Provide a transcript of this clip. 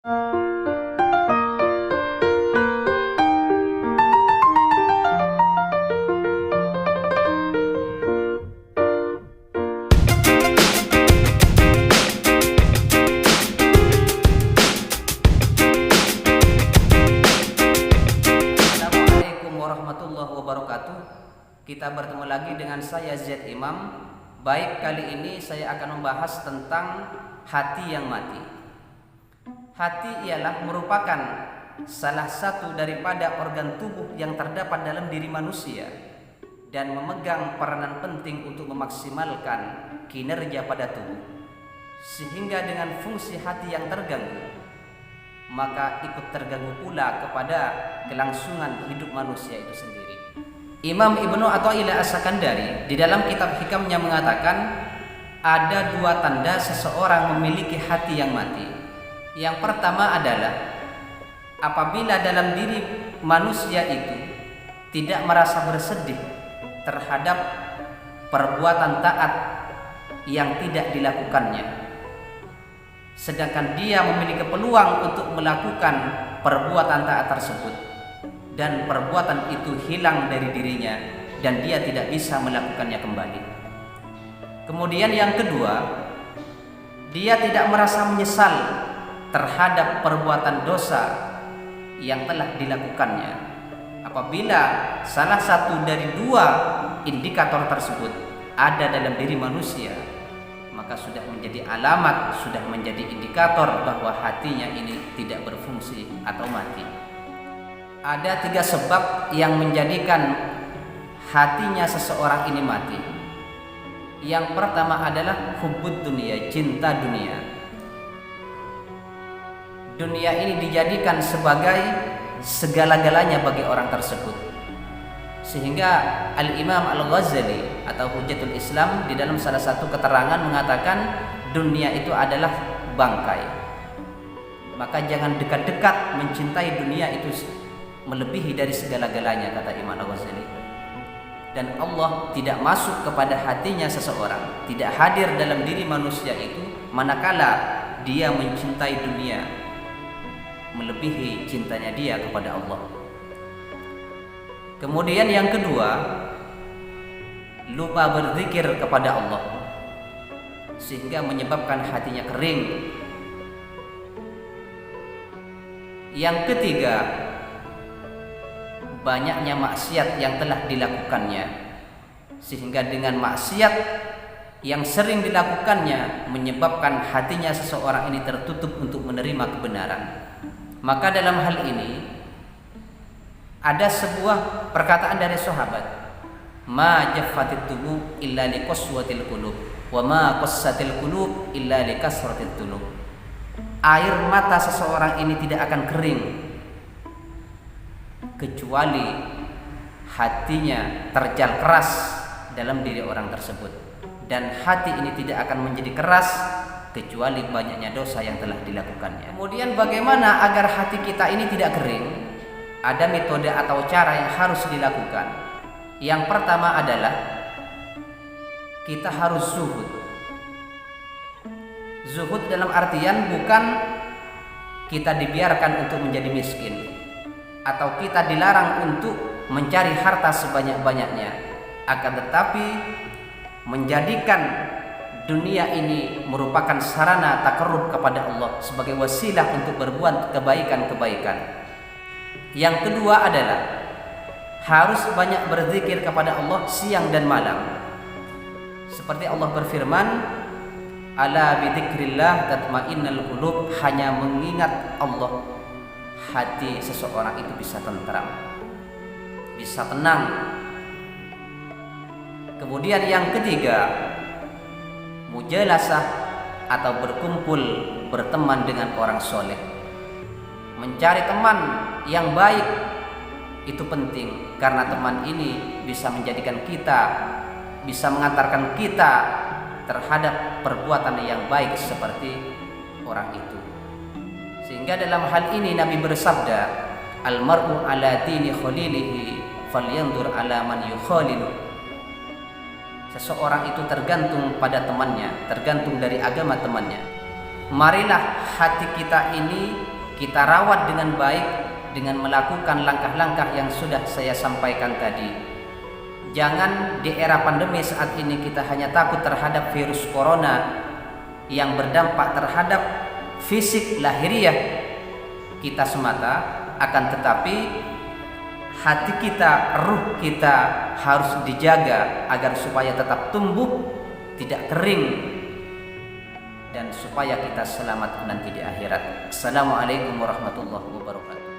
Assalamualaikum warahmatullahi wabarakatuh. Kita bertemu lagi dengan saya Z Imam. Baik, kali ini saya akan membahas tentang hati yang mati. Hati ialah merupakan salah satu daripada organ tubuh yang terdapat dalam diri manusia dan memegang peranan penting untuk memaksimalkan kinerja pada tubuh. Sehingga dengan fungsi hati yang terganggu, maka ikut terganggu pula kepada kelangsungan hidup manusia itu sendiri. Imam Ibnu Athaillah As-Sakandari di dalam kitab hikamnya mengatakan ada dua tanda seseorang memiliki hati yang mati. Yang pertama adalah apabila dalam diri manusia itu tidak merasa bersedih terhadap perbuatan taat yang tidak dilakukannya, sedangkan dia memiliki peluang untuk melakukan perbuatan taat tersebut dan perbuatan itu hilang dari dirinya dan dia tidak bisa melakukannya kembali. Kemudian yang kedua, dia tidak merasa menyesal terhadap perbuatan dosa yang telah dilakukannya. Apabila salah satu dari dua indikator tersebut ada dalam diri manusia, maka sudah menjadi alamat, sudah menjadi indikator bahwa hatinya ini tidak berfungsi atau mati. Ada tiga sebab yang menjadikan hatinya seseorang ini mati. Yang pertama adalah hubbud dunia, cinta dunia. Dunia ini dijadikan sebagai segala-galanya bagi orang tersebut. Sehingga Al-Imam Al-Ghazali atau Hujjatul Islam di dalam salah satu keterangan mengatakan dunia itu adalah bangkai. Maka jangan dekat-dekat mencintai dunia itu melebihi dari segala-galanya, kata Imam Al-Ghazali. Dan Allah tidak masuk kepada hatinya seseorang, tidak hadir dalam diri manusia itu manakala dia mencintai dunia melebihi cintanya dia kepada Allah. Kemudian yang kedua, lupa berzikir kepada Allah sehingga menyebabkan hatinya kering. Yang ketiga, banyaknya maksiat yang telah dilakukannya, sehingga dengan maksiat yang sering dilakukannya menyebabkan hatinya seseorang ini tertutup untuk menerima kebenaran. Maka dalam hal ini ada sebuah perkataan dari sahabat, ma jaffatit tubuh illa liqaswatil qulub wa ma qassatil qulub illa likasratit dhunub. Air mata seseorang ini tidak akan kering kecuali hatinya terjal keras dalam diri orang tersebut, dan hati ini tidak akan menjadi keras kecuali banyaknya dosa yang telah dilakukannya. Kemudian bagaimana agar hati kita ini tidak kering? Ada metode atau cara yang harus dilakukan. Yang pertama adalah kita harus zuhud. Zuhud dalam artian bukan kita dibiarkan untuk menjadi miskin atau kita dilarang untuk mencari harta sebanyak-banyaknya, akan tetapi menjadikan dunia ini merupakan sarana takarrub kepada Allah sebagai wasilah untuk berbuat kebaikan-kebaikan. Yang kedua adalah harus banyak berzikir kepada Allah siang dan malam. Seperti Allah berfirman, ala bidzikrillah tatmainnul qulub, hanya mengingat Allah hati seseorang itu bisa tentram, bisa tenang. Kemudian yang ketiga, mujalasah atau berkumpul berteman dengan orang soleh. Mencari teman yang baik itu penting, karena teman ini bisa menjadikan kita, bisa mengantarkan kita terhadap perbuatan yang baik seperti orang itu. Sehingga dalam hal ini Nabi bersabda, almar'u ala dini khalilihi falyanzur ala man yukhalilu. Seseorang itu tergantung pada temannya, tergantung dari agama temannya. Marilah hati kita ini kita rawat dengan baik dengan melakukan langkah-langkah yang sudah saya sampaikan tadi. Jangan di era pandemi saat ini kita hanya takut terhadap virus corona yang berdampak terhadap fisik lahiriah kita semata, akan tetapi hati kita, ruh kita harus dijaga agar supaya tetap tumbuh, tidak kering, dan supaya kita selamat nanti di akhirat. Assalamualaikum warahmatullahi wabarakatuh.